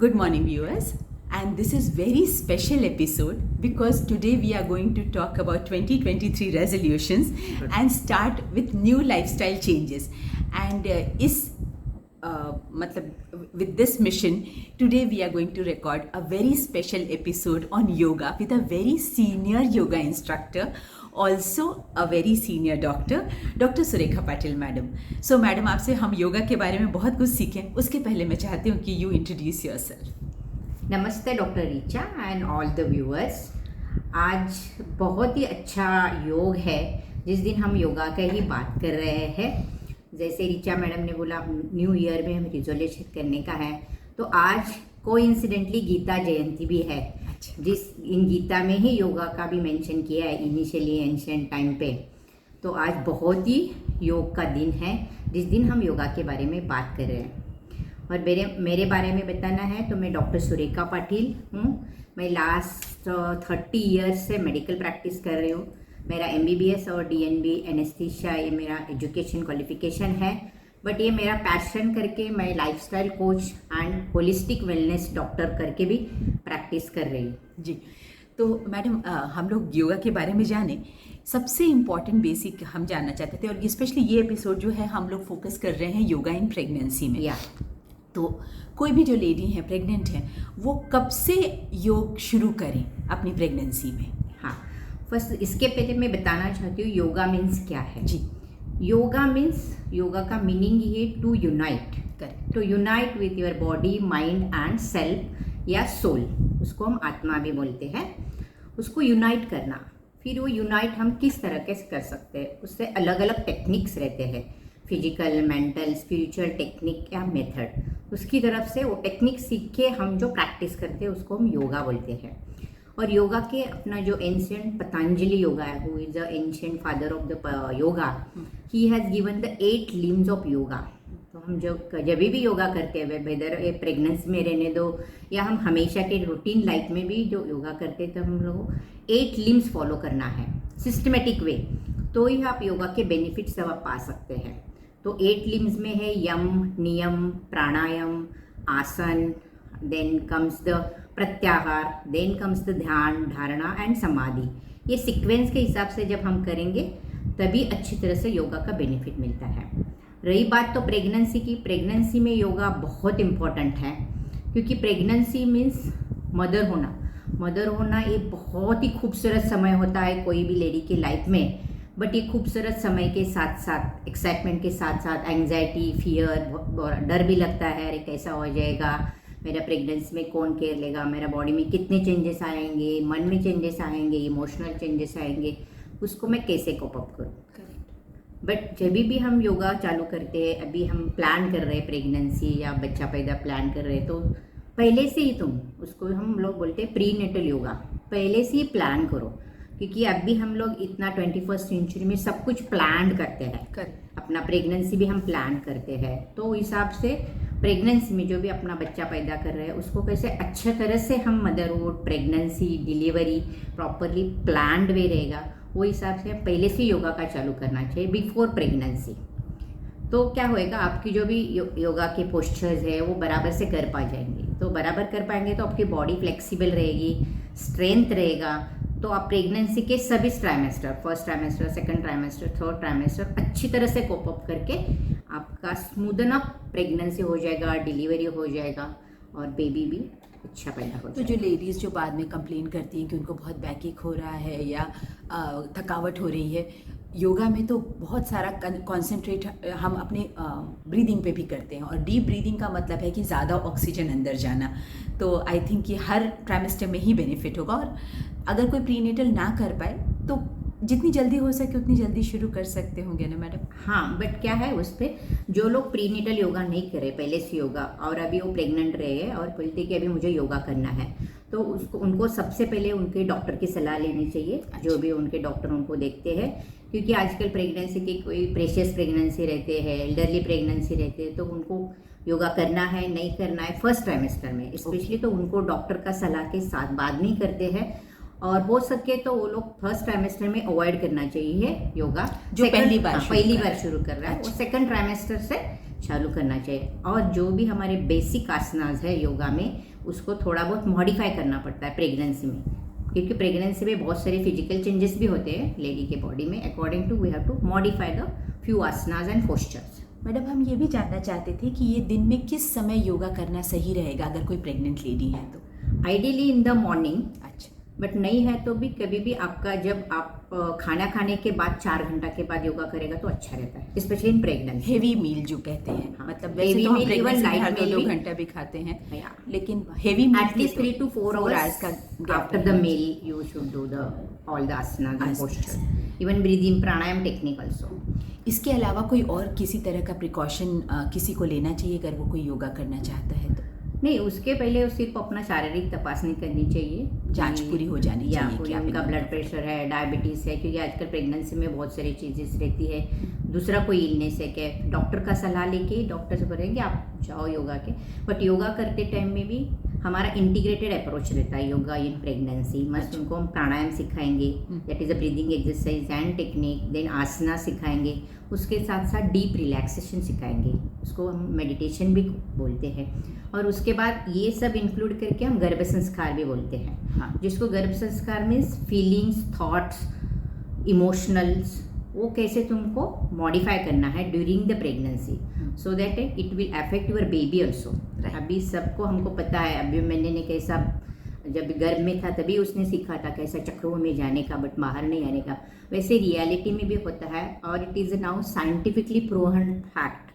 Good morning, viewers. And this is very special episode because today we are going to talk about 2023 resolutions and start with new lifestyle changes. And with this mission, today we are going to record a very special episode on yoga with a very senior yoga instructor, also a very senior doctor, doctor Surekha Patil madam. So madam, आपसे हम योगा के बारे में बहुत कुछ सीखें. उसके पहले मैं चाहती हूँ कि यू इंट्रोड्यूस योरसेल्फ. नमस्ते doctor Richa and all the viewers. आज बहुत ही अच्छा योग है जिस दिन हम योगा का ही बात कर रहे हैं. जैसे रीचा मैडम ने बोला न्यू ईयर में हम रिजोल्यूशन करने का है, तो आज कोइंसिडेंटली गीता जयंती भी है. जिस इन गीता में ही योगा का भी मेंशन किया है इनिशियली एंशिएंट टाइम पे. तो आज बहुत ही योग का दिन है जिस दिन हम योगा के बारे में बात कर रहे हैं. और मेरे बारे में बताना है तो मैं डॉक्टर सुरेखा पाटिल हूँ. मैं लास्ट 30 ईयर्स से मेडिकल प्रैक्टिस कर रही हूँ. मेरा MBBS और DNB एनेस्थीसिया ये मेरा एजुकेशन क्वालिफिकेशन है. बट ये मेरा पैशन करके मैं lifestyle coach and holistic wellness doctor करके भी प्रैक्टिस कर रही हूँ. जी, तो मैडम हम लोग योगा के बारे में जाने. सबसे इम्पॉर्टेंट बेसिक हम जानना चाहते थे, और स्पेशली ये एपिसोड जो है हम लोग फोकस कर रहे हैं योगा इन प्रेगनेंसी में. तो कोई भी जो लेडी हैं प्रेग्नेंट हैं वो कब से योग शुरू करें अपनी प्रेगनेंसी में? हाँ, फर्स्ट इसके पहले मैं बताना चाहती हूँ योगा मीन्स क्या है. जी, योगा मीन्स योगा का मीनिंग ही है to unite. Correct. To unite with your body, mind and self या सोल. उसको हम आत्मा भी बोलते हैं. उसको यूनाइट करना. फिर वो यूनाइट हम किस तरह के कर सकते हैं, उससे अलग अलग टेक्निक्स रहते हैं. फिजिकल, मेंटल, स्पिरिचुअल टेक्निक या मेथड. उसकी तरफ से वो टेक्निक सीख के हम जो प्रैक्टिस करते हैं उसको हम योगा बोलते हैं. और योगा के अपना जो एंशिएंट पतंजलि योगा है, who is the ancient father of the yoga, he has given the 8 limbs of yoga. तो हम जब भी योगा करते हैं, वेदर ये प्रेगनेंसी में रहने दो या हम हमेशा के रूटीन लाइफ में भी जो योगा करते हैं, तो हम लोग 8 लिम्स फॉलो करना है सिस्टमेटिक वे. तो ही आप योगा के बेनिफिट्स सब आप पा सकते हैं. तो 8 लिम्स में है यम, नियम, प्राणायाम, आसन, देन कम्स द प्रत्याहार, देन कम्स द ध्यान, धारणा एंड समाधि. ये सीक्वेंस के हिसाब से जब हम करेंगे तभी अच्छी तरह से योगा का बेनिफिट मिलता है. रही बात तो प्रेगनेंसी की, प्रेगनेंसी में योगा बहुत इम्पॉर्टेंट है क्योंकि प्रेगनेंसी मीन्स मदर होना. मदर होना ये बहुत ही खूबसूरत समय होता है कोई भी लेडी की लाइफ में. बट ये खूबसूरत समय के साथ साथ, एक्साइटमेंट के साथ साथ एंग्जाइटी, फियर, डर भी लगता है. अरे कैसा हो जाएगा, मेरा प्रेगनेंसी में कौन केयर लेगा, मेरा बॉडी में कितने चेंजेस आएंगे, मन में चेंजेस आएंगे, इमोशनल चेंजेस आएंगे, उसको मैं कैसे कोप अप करूँ. बट जब भी हम योगा चालू करते हैं, अभी हम प्लान कर रहे हैं प्रेगनेंसी या बच्चा पैदा प्लान कर रहे हैं, तो पहले से ही तुम उसको हम लोग बोलते हैं प्री नेटल योगा. पहले से ही प्लान करो क्योंकि अभी हम लोग इतना 21st सेंचुरी में सब कुछ प्लान करते हैं. अपना प्रेगनेंसी भी हम प्लान करते हैं. तो हिसाब से प्रेगनेंसी में जो भी अपना बच्चा पैदा कर रहे हैं उसको कैसे अच्छे तरह से हम motherhood, pregnancy, delivery properly planned way रहेगा, वो हिसाब से पहले से योगा का चालू करना चाहिए बिफोर प्रेगनेंसी. तो क्या होएगा, आपकी जो भी योगा के पोस्चर्स है वो बराबर से कर पा जाएंगे. तो बराबर कर पाएंगे तो आपकी बॉडी फ्लेक्सिबल रहेगी, स्ट्रेंथ रहेगा. तो आप प्रेगनेंसी के सभी trimester, first trimester, second trimester, third trimester अच्छी तरह से कोप अप करके आपका स्मूदन अप प्रेगनेंसी हो जाएगा, डिलीवरी हो जाएगा और बेबी भी अच्छा पैदा हो जाएगा. तो जो लेडीज़ जो बाद में कंप्लेन करती हैं कि उनको बहुत बैकएक हो रहा है या थकावट हो रही है, योगा में तो बहुत सारा कॉन्सेंट्रेट हम अपने ब्रीदिंग पे भी करते हैं. और डीप ब्रीदिंग का मतलब है कि ज़्यादा ऑक्सीजन अंदर जाना. तो आई थिंक कि हर ट्राइमेस्टर में ही बेनिफिट होगा. और अगर कोई प्रीनेटल ना कर पाए तो जितनी जल्दी हो सके उतनी जल्दी शुरू कर सकते होंगे ना मैडम? हाँ, बट क्या है उस पर जो लोग प्रीनेटल योगा नहीं करे पहले से योगा और अभी वो प्रेग्नेंट रहे हैं और बोलते कि अभी मुझे योगा करना है, तो उनको सबसे पहले उनके डॉक्टर की सलाह लेनी चाहिए. जो भी उनके डॉक्टर उनको देखते हैं, क्योंकि आजकल प्रेगनेंसी की कोई प्रेशियस प्रेगनेंसी रहते हैं, एल्डरली प्रेगनेंसी रहते हैं, तो उनको योगा करना है नहीं करना है फर्स्ट ट्राइमेस्टर में स्पेशली, तो उनको डॉक्टर का सलाह के साथ बाद में करते हैं. और हो सके तो वो लोग फर्स्ट ट्राइमेस्टर में अवॉइड करना चाहिए योगा जो पहली बार शुरू कर रहा है. वो सेकंड ट्राइमेस्टर से चालू करना चाहिए. और जो भी हमारे बेसिक आसनास है योगा में उसको थोड़ा बहुत मॉडिफाई करना पड़ता है प्रेगनेंसी में, क्योंकि प्रेगनेंसी में बहुत सारे फिजिकल चेंजेस भी होते हैं लेडी के बॉडी में। According to we have to modify the few asanas and postures. Madam हम ये भी जानना चाहते थे कि ये दिन में किस समय योगा करना सही रहेगा अगर कोई प्रेग्नेंट लेडी है तो? आइडियली इन द मॉर्निंग, अच्छा, बट नहीं है तो भी कभी भी आपका जब आप खाना खाने के बाद 4 घंटा के बाद योगा करेगा तो अच्छा रहता है, स्पेशली इन प्रेगनेंसी। हेवी मील जो कहते हैं, हाँ, मतलब वैसे heavy तो हम meal, प्रेगनेंसी even में हर light meal 2 भी- घंटा भी खाते हैं, Yeah. लेकिन heavy meal At least 3 to 4 hours का after the meal, you should do all the asanas and Asanas. posture. Even breathing, pranayam technique also. इसके अलावा कोई और किसी तरह का प्रिकॉशन किसी को लेना चाहिए अगर वो कोई योगा करना चाहता है तो? नहीं, उसके पहले सिर्फ अपना शारीरिक तपासनी करनी चाहिए, जांच कि- पूरी हो जानी या चाहिए कोई कि आप उनका इनका- ब्लड प्रेशर है, डायबिटीज़ है, क्योंकि आजकल प्रेगनेंसी में बहुत सारी चीज़ें रहती है। दूसरा कोई इलनेस है क्या, डॉक्टर का सलाह लेके डॉक्टर से बोलेंगे आप जाओ योगा के। बट योगा करते टाइम में भी हमारा इंटीग्रेटेड अप्रोच रहता है योगा इन प्रेगनेंसी। मस्ट उनको हम प्राणायाम सिखाएंगे, that is a breathing exercise and technique, then asana सिखाएंगे, उसके साथ साथ डीप रिलैक्सेशन सिखाएंगे, उसको हम मेडिटेशन भी बोलते हैं। और उसके बाद ये सब इंक्लूड करके हम गर्भ संस्कार भी बोलते हैं, हाँ, जिसको गर्भ संस्कार मीन्स फीलिंग्स, थॉट्स, इमोशनल्स, वो कैसे तुमको मॉडिफाई करना है during the pregnancy, so that it will affect your baby also. Right. अभी सबको हमको पता है, अभी मैंने ने कैसा जब गर्भ में था तभी उसने सीखा था कैसा चक्रों में जाने का, बट बाहर नहीं आने का। वैसे रियलिटी में भी होता है, और it is now scientifically proven fact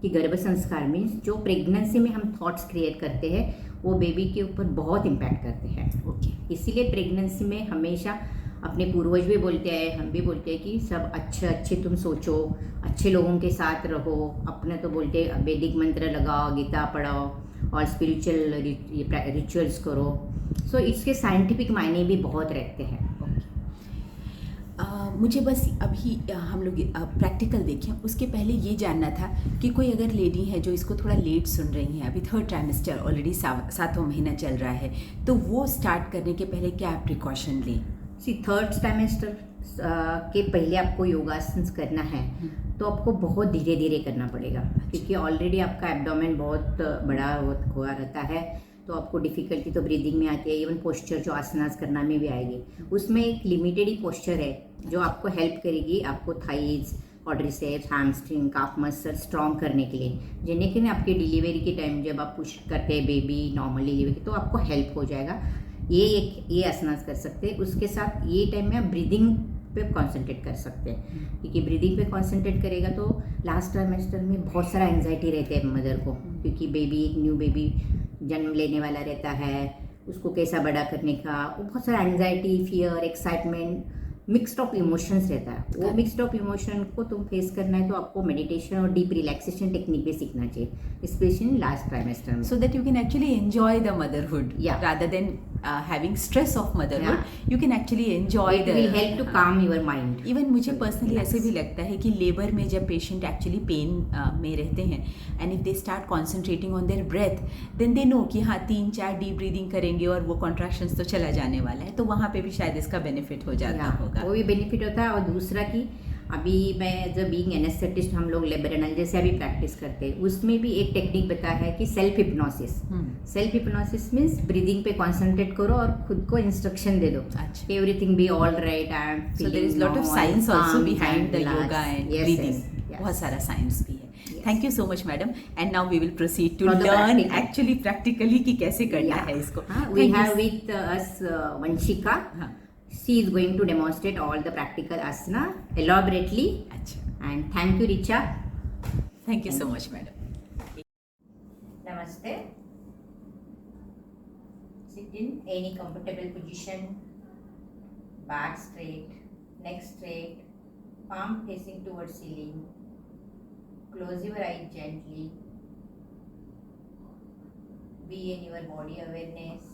कि गर्भ संस्कार मीन्स जो प्रेगनेंसी में हम थॉट्स क्रिएट करते हैं वो बेबी के ऊपर बहुत इम्पैक्ट करते हैं। ओके, इसीलिए प्रेगनेंसी में हमेशा अपने पूर्वज भी बोलते हैं, हम भी बोलते हैं कि सब अच्छे अच्छे तुम सोचो, अच्छे लोगों के साथ रहो। अपने तो बोलते हैं वैदिक मंत्र लगाओ, गीता पढ़ाओ और स्पिरिचुअल रिचुअल्स करो। सो इसके साइंटिफिक मायने भी बहुत रहते हैं। मुझे बस अभी हम लोग प्रैक्टिकल देखें उसके पहले ये जानना था कि कोई अगर लेडी है जो इसको थोड़ा लेट सुन रही हैं, अभी 3rd ट्राइमेस्टर ऑलरेडी 7वां महीना चल रहा है, तो वो स्टार्ट करने के पहले क्या प्रिकॉशन लें? सी 3rd ट्राइमेस्टर के पहले आपको योगासन करना है तो आपको बहुत धीरे धीरे करना पड़ेगा, क्योंकि ऑलरेडी आपका एब्डोमेन बहुत बड़ा हुआ रहता है, तो आपको डिफ़िकल्टी तो ब्रीदिंग में आती है। इवन पोस्चर जो आसनास करना में भी आएगी, उसमें एक लिमिटेड ही पोस्चर है जो आपको हेल्प करेगी, आपको thighs, quadriceps, hamstring, calf muscle strong करने के लिए, जिन्हें कि आपके डिलीवरी के टाइम जब आप पुश करते हैं बेबी नॉर्मल डिलीवरी तो आपको हेल्प हो जाएगा। ये आसनास कर सकते हैं। उसके साथ ये टाइम में आप ब्रीदिंग पे कंसंट्रेट कर सकते हैं, क्योंकि ब्रीदिंग पे कंसंट्रेट करेगा तो लास्ट ट्राइमेस्टर में बहुत सारा एंजाइटी रहते हैं मदर को, क्योंकि बेबी एक न्यू बेबी जन्म लेने वाला रहता है, उसको कैसा बड़ा करने का वो बहुत सारा anxiety, fear, excitement, mixed of emotions रहता है। वो मिक्सड ऑफ इमोशन को तुम फेस करना है तो आपको मेडिटेशन और डीप रिलैक्सेशन टेक्निक भी सीखना चाहिए, स्पेशली लास्ट ट्राइमेस्टर में, so that you can actually enjoy the motherhood, Yeah. rather than having stress of motherhood. Yeah. You can actually enjoy it the will help to calm your mind. Even मुझे personally ऐसे भी लगता है कि labour में जब patient actually pen में रहते हैं and if they start concentrating on their breath, then they know कि हाँ 3-4 डीप ब्रीदिंग करेंगे और वो कॉन्ट्रैक्शंस तो चला जाने वाला है, तो वहाँ पे भी शायद इसका बेनिफिट हो जाता होगा। वो भी बेनिफिट होता है। और दूसरा कि अभी मैं एज अ बीइंग एनेस्थेटिस्ट हम लोग लेबर एनाल्जेसिया भी प्रैक्टिस करते हैं, उसमें भी एक टेक्निक बताया है कि self hypnosis. Self hypnosis means breathing पे कंसंट्रेट करो और खुद को इंस्ट्रक्शन दे दो, अच्छा, everything be all right, I am so there is lot of science also behind the yoga and breathing. बहुत सारा साइंस भी है। Thank you so much madam, and now we will proceed to For the learn practical. Actually practically कि कैसे करना है इसको। We Thank you. Have with us Vanshika, हाँ, she is going to demonstrate all the practical asana elaborately, अच्छा, and thank you Richa. Thank you so much madam. Namaste. Sit in any comfortable position, back straight, neck straight, palm facing towards ceiling. Close your eyes gently. Be in your body awareness.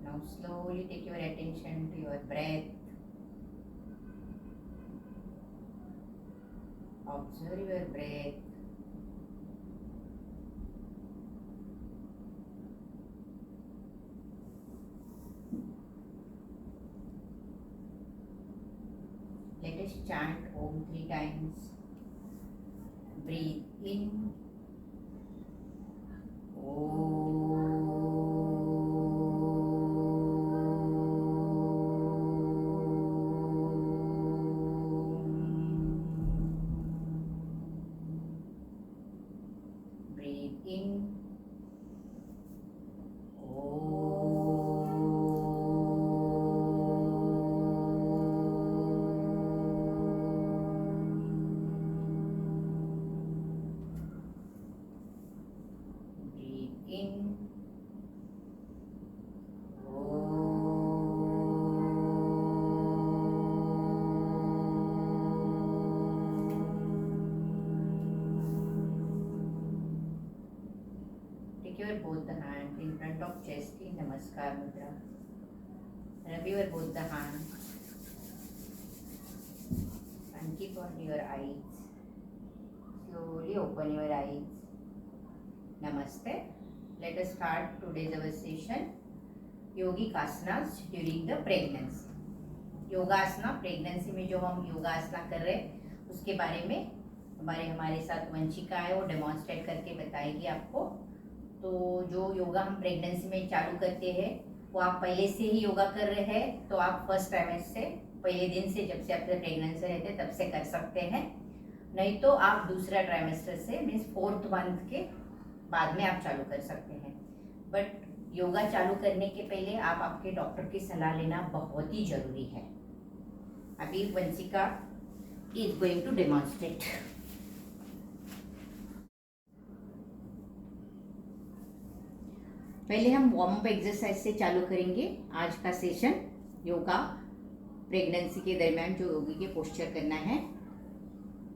Now slowly take your attention to your breath. Observe your breath. Let us chant Om 3 times. Breathe in in. Breathe in. Take your both the hands in front of chest in Namaskar Mudra. Rub your both the hands and keep on your eyes. Slowly open your eyes. Namaste. Let us start today's our session. Yogic asanas during the pregnancy. योगासना pregnancy में जो हम योगासना कर रहे हैं उसके बारे में हमारे साथ वंशिका है, वो डेमोन्स्ट्रेट करके बताएगी आपको. तो जो योगा हम प्रेगनेंसी में चालू करते हैं वो आप पहले से ही योगा कर रहे हैं तो आप फर्स्ट ट्राइमेस्टर से पहले दिन से, जब से आप प्रेगनेंसी रहते तब से कर सकते हैं. नहीं तो आप दूसरा ट्राइमेस्टर से मीन्स 4th मंथ के बाद में आप चालू कर सकते हैं. बट योगा चालू करने के पहले आप आपके डॉक्टर की सलाह लेना बहुत ही जरूरी है. अभी Vanshika is going to demonstrate. पहले हम वार्म अप एक्सरसाइज से चालू करेंगे आज का सेशन. योगा प्रेगनेंसी के दरमियान जो योगी के पोस्चर करना है.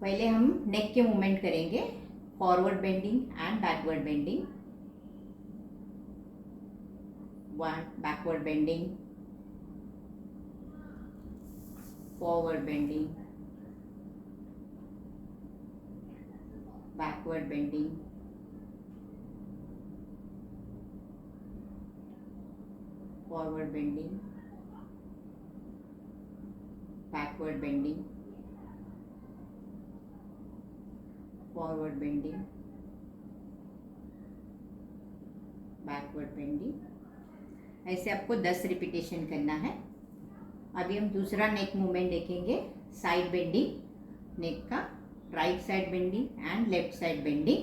पहले हम नेक के मूवमेंट करेंगे, forward bending and backward bending. One backward bending, forward bending, backward bending, forward bending, backward bending, forward bending, backward bending. ऐसे आपको 10 रिपीटेशन करना है. अभी हम दूसरा नेक मूवमेंट देखेंगे, साइड बेंडिंग नेक का, right side bending and left side bending.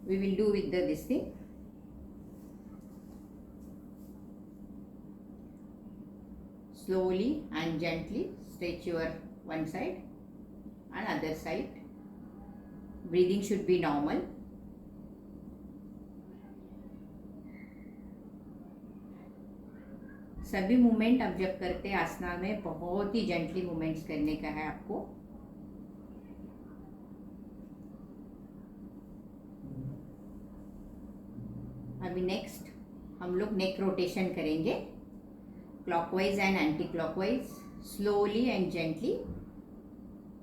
We will do with this thing. Slowly and gently stretch your one side and other side. Breathing should be normal. सभी movement आप जब करते हैं आसना में बहुत ही gently movements करने का है आपको. अभी नेक्स्ट हम लोग नेक रोटेशन करेंगे, clockwise and anti clockwise, slowly and gently.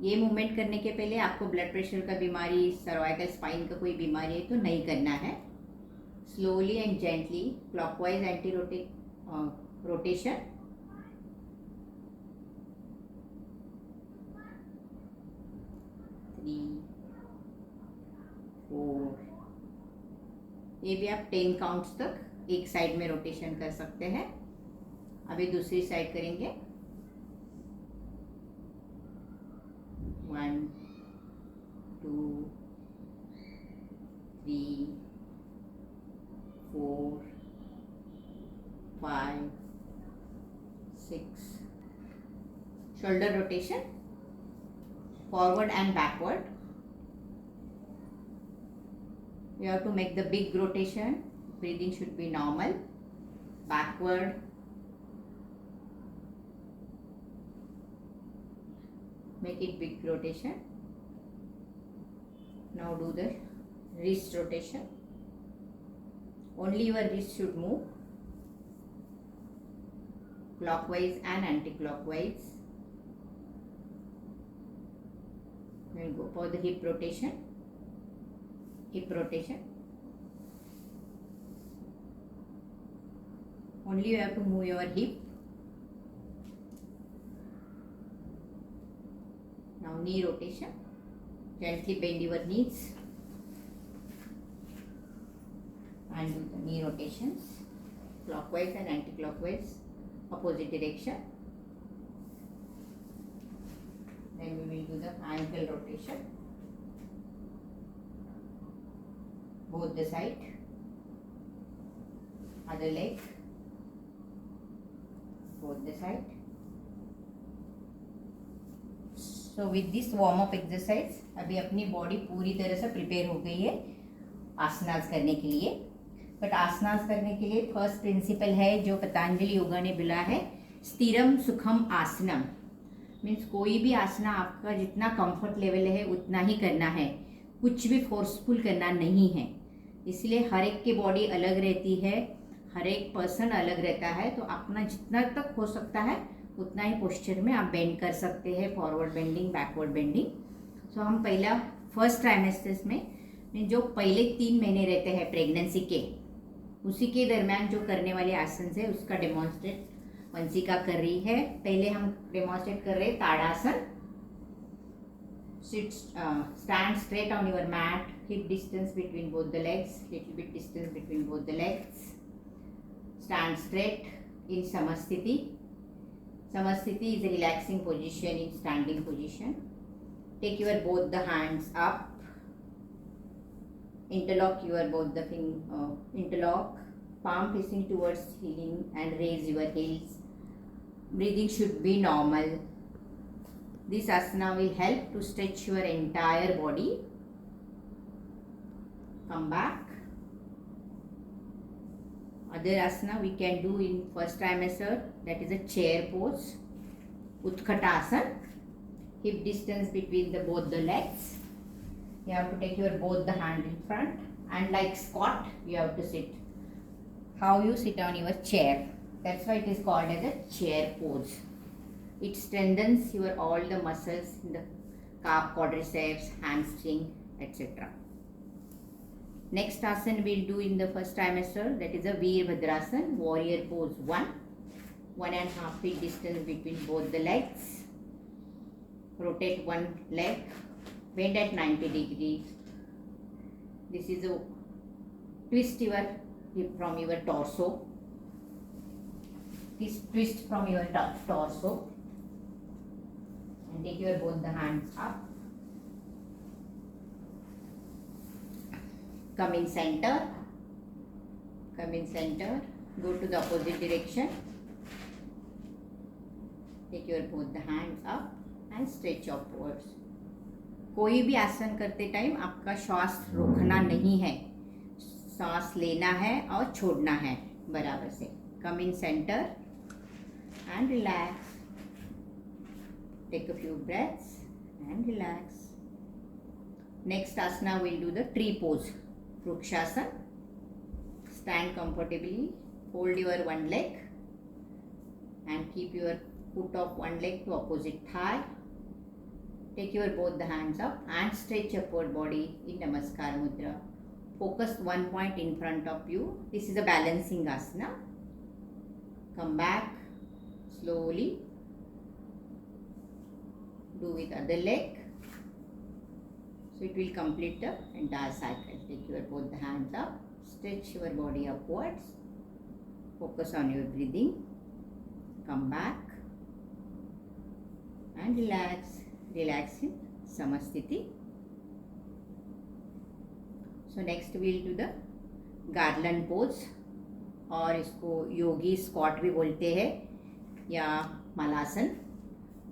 ये मूवमेंट करने के पहले आपको ब्लड प्रेशर का बीमारी, सर्वाइकल स्पाइन का कोई बीमारी है तो नहीं करना है. Slowly and gently clockwise anti rotation. Three, 4. ये भी आप 10 काउंट्स तक एक साइड में रोटेशन कर सकते हैं. अभी दूसरी साइड करेंगे. 1, 2, 3, 4, 5, 6. Shoulder rotation, forward and backward. You have to make the big rotation. Breathing should be normal. Backward, make it big rotation. Now do the wrist rotation. Only your wrist should move clockwise and anti-clockwise. We'll go for the hip rotation. Hip rotation. Only you have to move your hip. Now knee rotation. Gently bend your knees and do the knee rotations, clockwise and anti-clockwise, opposite direction. Then we will do the ankle rotation. both the side, other leg, both the side. So with this warm up exercise अभी अपनी body पूरी तरह से prepare हो गई है आसनास करने के लिए. बट आसनास करने के लिए फर्स्ट प्रिंसिपल है जो पतंजलि योगा ने बोला है, स्थिरम सुखम आसनम. मीन्स कोई भी आसना आपका जितना कंफर्ट लेवल है उतना ही करना है, कुछ भी फोर्सफुल करना नहीं है. इसलिए हर एक की बॉडी अलग रहती है, हर एक पर्सन अलग रहता है, तो अपना जितना तक हो सकता है उतना ही पोस्चर में आप बेंड कर सकते हैं, फॉरवर्ड बेंडिंग, बैकवर्ड बेंडिंग. सो हम पहला फर्स्ट ट्राइमेस्टर्स में जो पहले 3 महीने रहते हैं प्रेगनेंसी के, उसी के दरमियान जो करने वाले आसन है उसका डेमोन्स्ट्रेट वंशिका कर रही है. पहले हम डेमोन्स्ट्रेट कर रहे हैं ताड़ासन. Sit, stand straight on your mat, hip distance between both the legs, little bit distance between both the legs. Stand straight in Samasthiti. Samasthiti is a relaxing position in standing position. Take your both the hands up. Interlock your both the interlock, palm facing towards ceiling and raise your heels. Breathing should be normal. This asana will help to stretch your entire body. Come back. Other asana we can do in first trimester, that is a chair pose. Utkatasana. Hip distance between both the legs. You have to take your both the hand in front and like squat you have to sit. How you sit on your chair. That's why it is called as a chair pose. It strengthens your all the muscles in the calf, quadriceps, hamstring, etc. Next asana we'll do in the first trimester, that is a Veerbhadrasana, warrior pose 1. 1.5 feet distance between both the legs. Rotate one leg, bend at 90 degrees. This is a twist your hip from your torso. This twist from your torso. And take your both the hands up. Come in center. Come in center. Go to the opposite direction. Take your both the hands up and stretch upwards. कोई भी आसन करते time आपका श्वास रोकना नहीं है, सांस लेना है और छोड़ना है बराबर से. Come in center and relax. Take a few breaths and relax. Next asana we'll do the tree pose, Vrukshasana. Stand comfortably, hold your one leg and keep your foot of one leg to opposite thigh. Take your both the hands up and stretch upward body in Namaskar Mudra. Focus one point in front of you. This is a balancing asana. Come back slowly. Do with other leg. So it will complete the entire cycle. Take your both the hands up. Stretch your body upwards. Focus on your breathing. Come back. And relax. Relax in Samasthiti. So next we will do the garland pose, और इसको योगी squat भी बोलते हैं या मलासन.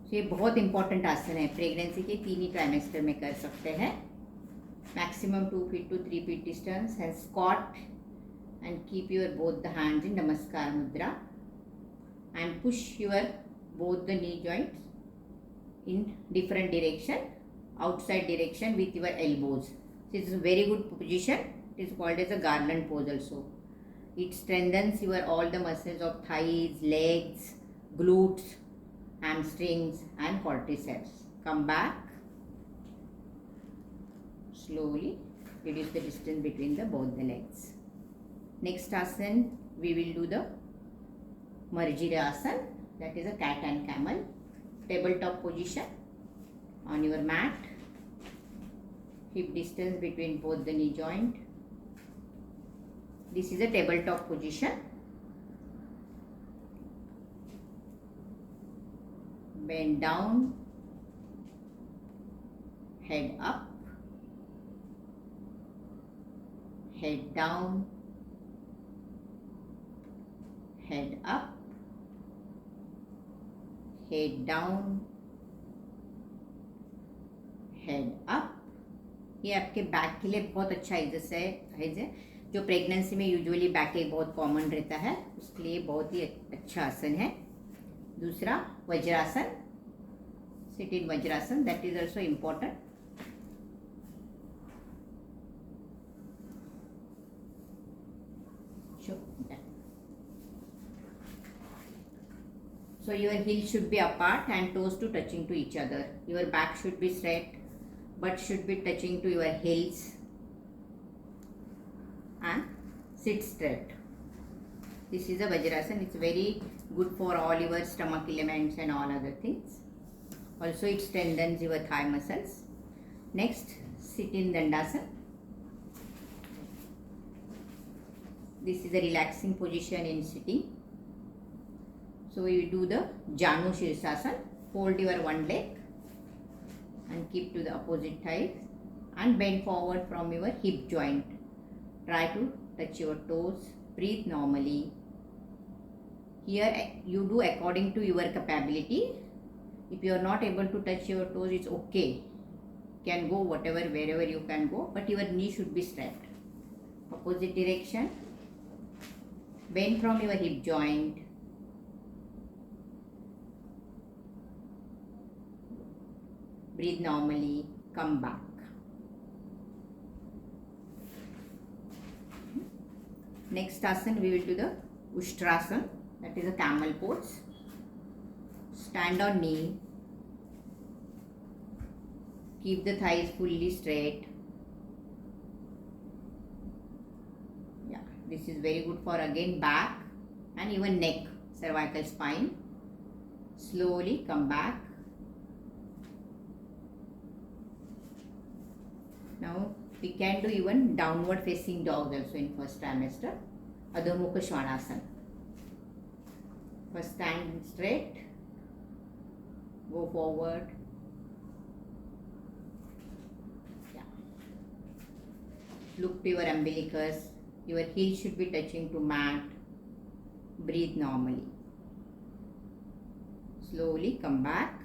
तो ये बहुत important आसन है, प्रेगनेंसी के 3 ही ट्राइमेस्टर में कर सकते हैं. Maximum 2 feet to 3 feet distance and squat and keep your both the hands in namaskar मुद्रा and push your both the knee joints in different direction, outside direction with your elbows. This is a very good position. It is called as a garland pose also. It strengthens your all the muscles of thighs, legs, glutes, hamstrings and quadriceps. Come back. Slowly reduce the distance between the both the legs. Next asana we will do the Marjira asana, that is a cat and camel. Tabletop position on your mat. Hip distance between both the knee joint. This is a tabletop position. Bend down, head up, head down, head up, head down, head up. ये आपके back के लिए बहुत अच्छा exercise है जो pregnancy में usually back एक बहुत कॉमन रहता है, उसके लिए बहुत ही अच्छा आसन है. दूसरा vajrasana, sit in vajrasana, that is also important. So your heels should be apart and toes to touching to each other. Your back should be straight, butt should be touching to your heels, and sit straight. This is a Vajrasan. It's very good for all your stomach elements and all other things. Also it strengthens your thigh muscles. Next, sit in Dandasan. This is a relaxing position in sitting. So you do the Janu Shirsasan. Hold your one leg and keep to the opposite thigh and bend forward from your hip joint. Try to touch your toes. Breathe normally. Here you do according to your capability. If you are not able to touch your toes, it's okay. You can go wherever you can go, but your knee should be straight. Opposite direction. Bend from your hip joint. Breathe normally, come back. Next asan we will do the Ushtrasan, that is a camel pose. Stand on knee. Keep the thighs fully straight. Yeah, this is very good for again back and even neck, cervical spine. Slowly come back. Now we can do even downward facing dog also in first trimester. Adho Mukha Svanasana. First stand straight. Go forward. Yeah. Look to your umbilicus. Your heel should be touching to mat. Breathe normally. Slowly come back.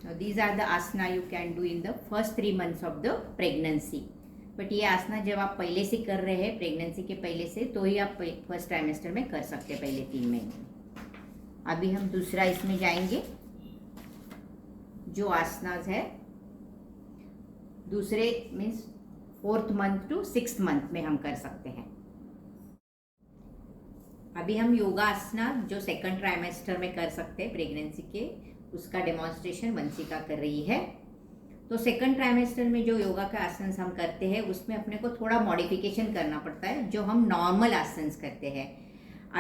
Now these are the asana you can do in the first 3 months of the pregnancy. But ये आसना जब आप पहले से कर रहे हैं pregnancy के पहले से तो ही आप फर्स्ट ट्राइमेस्टर में कर सकते हैं पहले 3 महीने. अभी हम दूसरा इसमें जाएंगे जो आसनास है दूसरे means 4th month to 6th month में हम कर सकते हैं. अभी हम योगा आसना जो 2nd ट्राइमेस्टर में कर सकते हैं प्रेगनेंसी के, उसका डेमोन्स्ट्रेशन वंशिका कर रही है. तो 2nd ट्राइमेस्टर में जो योगा का आसन हम करते हैं उसमें अपने को थोड़ा मॉडिफिकेशन करना पड़ता है जो हम नॉर्मल आसन करते हैं.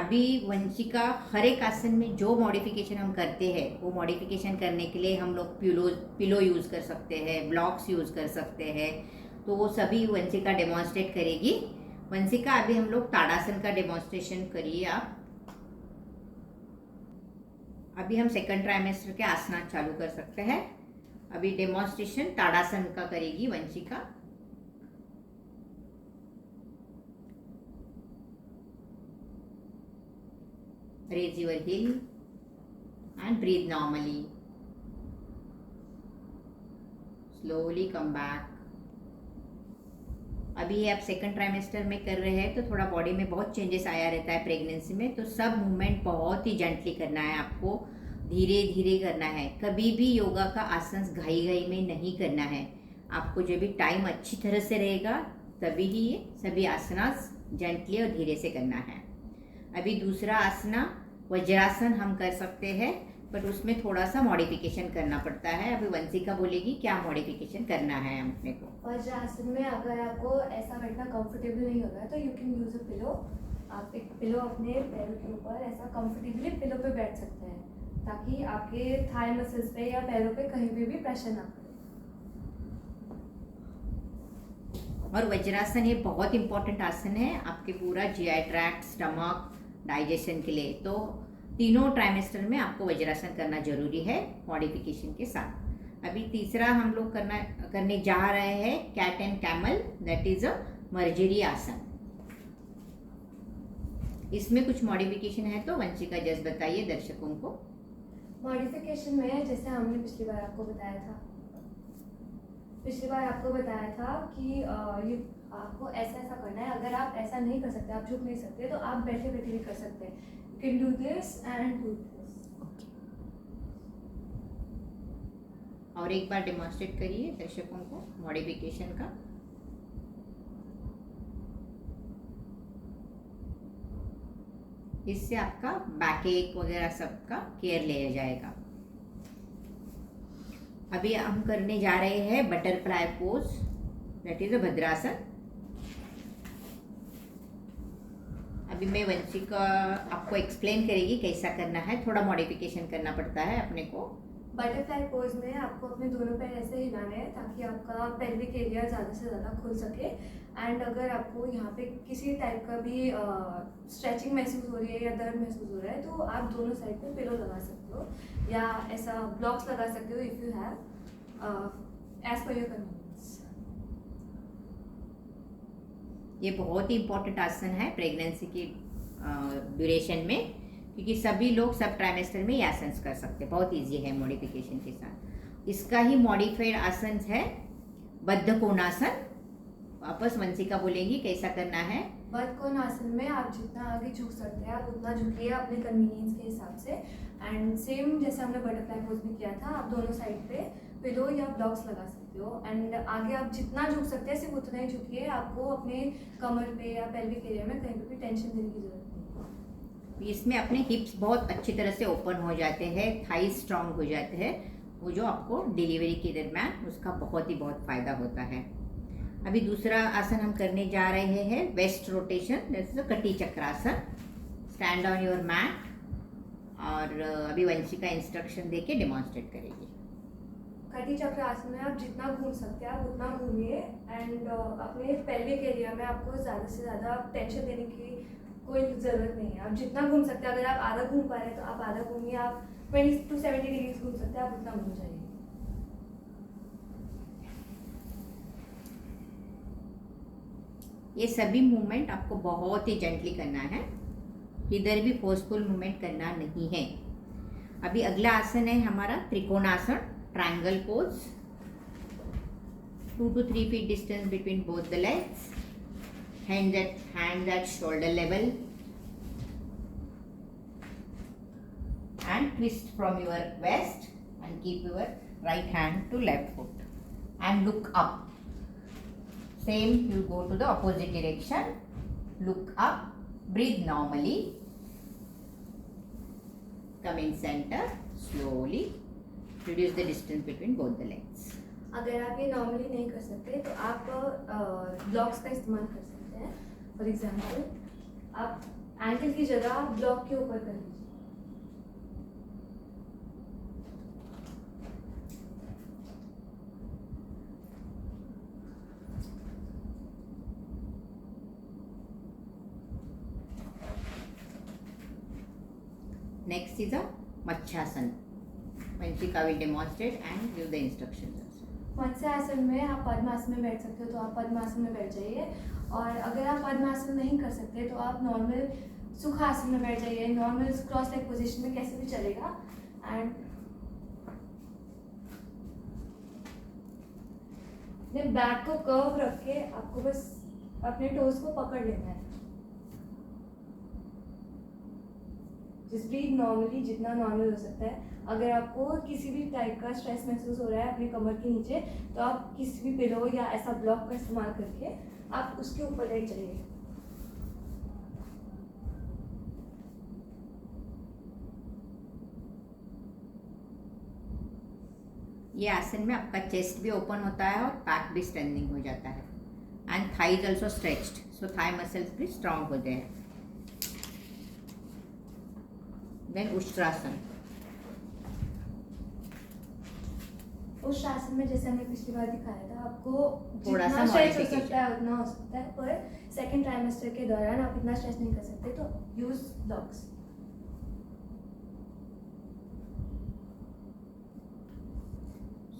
अभी वंशिका हर एक आसन में जो मॉडिफिकेशन हम करते हैं वो मॉडिफिकेशन करने के लिए हम लोग पिलो यूज़ कर सकते हैं, ब्लॉक्स यूज़ कर सकते हैं. तो वो सभी वंशिका डेमोन्स्ट्रेट करेगी. वंशिका अभी हम लोग ताड़ासन का डेमोन्स्ट्रेशन करिए आप. अभी हम 2nd ट्राइमेस्टर के आसना चालू कर सकते हैं. अभी डेमोन्स्ट्रेशन ताड़ासन का करेगी Vanshika. Raise your heel and breathe normally. Slowly come back. अभी आप 2nd ट्राइमेस्टर में कर रहे हैं तो थोड़ा बॉडी में बहुत चेंजेस आया रहता है प्रेगनेंसी में, तो सब मूवमेंट बहुत ही जेंटली करना है आपको, धीरे धीरे करना है. कभी भी योगा का आसन घाई में नहीं करना है. आपको जब भी टाइम अच्छी तरह से रहेगा तभी ही ये सभी आसनास जेंटली और धीरे से करना है. अभी दूसरा आसना वज्रासन हम कर सकते हैं बट उसमें थोड़ा सा मॉडिफिकेशन करना पड़ता है. अभी वंशिका बोलेगी क्या मॉडिफिकेशन करना है अपने को. वज्रासन में अगर आपको ऐसा बैठना कंफर्टेबल नहीं होगा तो you can use a pillow. आप एक पिलो अपने पैरों के ऊपर ऐसा कंफर्टेबली पिलो पे बैठ सकते हैं ताकि आपके थाई मसल्स पे या पैरों पे कहीं पे भी प्रेशर ना पड़े. और वज्रासन ये बहुत इंपॉर्टेंट आसन है आपके पूरा जीआई ट्रैक्ट, स्टमक, डाइजेशन के लिए. तो तीनों ट्राइमेस्टर में आपको वज्रासन करना जरूरी है मॉडिफिकेशन के साथ. अभी तीसरा हम लोग करने जा रहे हैं cat and camel, that is a marjari asana. इसमें कुछ मॉडिफिकेशन है तो वंशिका जस्ट बताइए दर्शकों को। मॉडिफिकेशन में जैसे हमने पिछली बार आपको बताया था कि ये आपको ऐसा ऐसा करना है। अगर आप ऐसा नहीं कर सकते, आप झुक नहीं सकते, तो आप बैठे बैठे भी कर सकते हैं। You can do this and do this. Okay. और एक बार डेमोन्स्ट्रेट करिए दर्शकों को मॉडिफिकेशन का। इससे आपका बैक एक वगैरह सबका केयर लिया जाएगा। अभी हम करने जा रहे हैं butterfly pose, that is a bhadrasana. अभी मैं वंशिका आपको एक्सप्लेन करेगी कैसा करना है, थोड़ा मॉडिफिकेशन करना पड़ता है अपने को। बटरफ्लाई पोज में आपको अपने दोनों पैर ऐसे हिलाने हैं ताकि आपका पेल्विक एरिया ज़्यादा से ज़्यादा खुल सके। एंड अगर आपको यहाँ पे किसी टाइप का भी स्ट्रेचिंग महसूस हो रही है या दर्द महसूस हो रहा है तो आप दोनों साइड पे पिलो लगा सकते हो या ऐसा ब्लॉक्स लगा सकते हो if you have as per your convenience. ये बहुत ही इम्पोर्टेंट आसन है प्रेगनेंसी की ड्यूरेशन में, क्योंकि सभी लोग सब ट्राइमेस्टर में ये आसन कर सकते हैं। बहुत इजी है मॉडिफिकेशन के साथ। इसका ही मॉडिफाइड आसन है बद्ध कोणासन। वापस वंशिका बोलेंगी कैसा करना है। बद्ध कोणासन में आप जितना आगे झुक सकते हैं आप उतना झुकिए अपने कन्वीनियंस के हिसाब से। एंड सेम जैसे हमने बटरफ्लाई पोज में किया था, आप दोनों साइड पे पिलो या ब्लॉक्स लगा सकते हो। एंड आगे आप जितना झुक सकते हैं सिर्फ उतना ही झुकिए। आपको अपने कमर पे या पेल्विक एरिया में कहीं पे भी टेंशन देने की जरूरत नहीं। इसमें अपने हिप्स बहुत अच्छी तरह से ओपन हो जाते हैं, थाइज स्ट्रांग हो जाते हैं, वो जो आपको डिलीवरी के दरम्यान उसका बहुत फ़ायदा होता है। अभी दूसरा आसन हम करने जा रहे हैं waist rotation, that is a kati chakrasana. Stand on your mat. और अभी वंशिका इंस्ट्रक्शन देके डेमोन्स्ट्रेट करेगी। कटी चक्र आसन में आप जितना घूम सकते हैं आप उतना घूमिए। एंड अपने पेल्विक एरिया में आपको ज़्यादा से ज़्यादा टेंशन देने की कोई ज़रूरत नहीं है। आप जितना घूम सकते हैं, अगर आप आधा घूम पा रहे हैं तो आप आधा घूमिए। आप 20 to 70 डिग्रीज घूम सकते हैं, आप उतना घूम जाइए। ये सभी मूवमेंट आपको बहुत ही जेंटली करना है, इधर भी फोर्सफुल मूवमेंट करना नहीं है। अभी अगला आसन है हमारा trikonasana, triangle pose. 2 to 3 feet distance between both the legs. Hands at shoulder level. And twist from your waist and keep your right hand to left foot. And look up. Same, you go to the opposite direction. Look up. Breathe normally. Come in center. Slowly. Reduce the distance between both the legs. अगर आप ये normally नहीं कर सकते तो आप blocks का इस्तेमाल कर सकते हैं। फॉर एग्जांपल आप एंकल की जगह ब्लॉक के ऊपर कर लीजिए। Next is a Machyasan. Vanshika will demonstrate and give the instructions. Matsyasana में आप पद्मासन में बैठ सकते हो तो आप पद्मासन में बैठ जाइए। और अगर आप पद्मासन नहीं कर सकते तो आप नॉर्मल सुखासन में बैठ जाइए। नॉर्मल क्रॉस लेग पोजीशन में कैसे भी चलेगा। एंड अपने बैक को कर्व रख के आपको बस अपने टोज को पकड़ लेना है। जस्ट ब्रीथ नॉर्मली, जितना नॉर्मल हो सकता है। अगर आपको किसी भी टाइप का स्ट्रेस महसूस हो रहा है अपने कमर के नीचे तो आप किसी भी पिलो या ऐसा ब्लॉक का इस्तेमाल करके आप उसके ऊपर लेट जाइए। ये आसन में आपका चेस्ट भी ओपन होता है और बैक भी स्ट्रेंथनिंग हो जाता है। And thighs also stretched, so thigh muscles भी स्ट्रांग होते हैं। देन उष्ट्रासन। उस आसन में जैसे हमने पिछली बार दिखाया था, आपको थोड़ा जितना सा स्ट्रेच हो modification। सकता है उतना हो सकता है। पर सेकंड ट्राइमेस्टर के दौरान आप इतना स्ट्रेच नहीं कर सकते तो यूज ब्लॉक्स।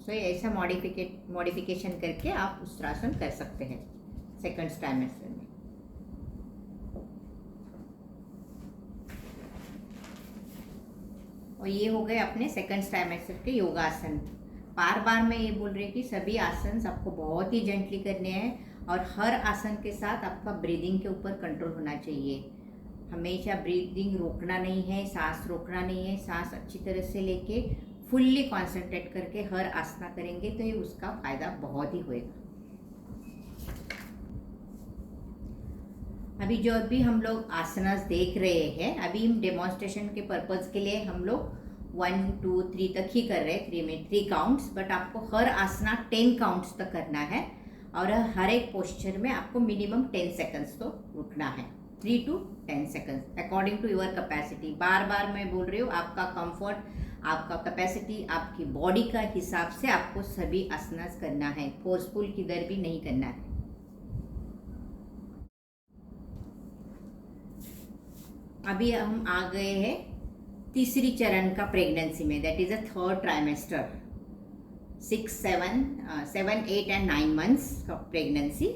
सो ऐसा मॉडिफिकेशन करके आप उत्तरासन कर सकते हैं सेकंड ट्राइमेस्टर में। और ये हो गए अपने सेकंड ट्राइमेस्टर के योगासन। बार बार मैं ये बोल रही हूँ कि सभी आसन आपको बहुत ही जेंटली करने हैं और हर आसन के साथ आपका ब्रीदिंग के ऊपर कंट्रोल होना चाहिए। हमेशा ब्रीदिंग रोकना नहीं है, सांस रोकना नहीं है, सांस अच्छी तरह से लेके फुल्ली कॉन्सेंट्रेट करके हर आसना करेंगे तो ये उसका फायदा बहुत ही होएगा। अभी जो अभी हम लोग आसनास देख रहे हैं, अभी हम डेमोन्स्ट्रेशन के पर्पज के लिए हम लोग 1 2 3 तक ही कर रहे हैं, 3 में 3 काउंट्स, बट आपको हर आसना 10 काउंट्स तक करना है और हर एक पोस्चर में आपको मिनिमम 10 सेकंड्स तो रुकना है, 3 to 10 seconds according to your capacity. बार बार मैं बोल रही हूँ, आपका कंफर्ट, आपका कैपेसिटी, आपकी बॉडी का हिसाब से आपको सभी आसनास करना है, फोर्सफुल किधर भी नहीं करना है। अभी हम आ गए हैं तीसरी चरण का प्रेगनेंसी में, that is a third trimester, 6 7 8 and 9 months का प्रेगनेंसी।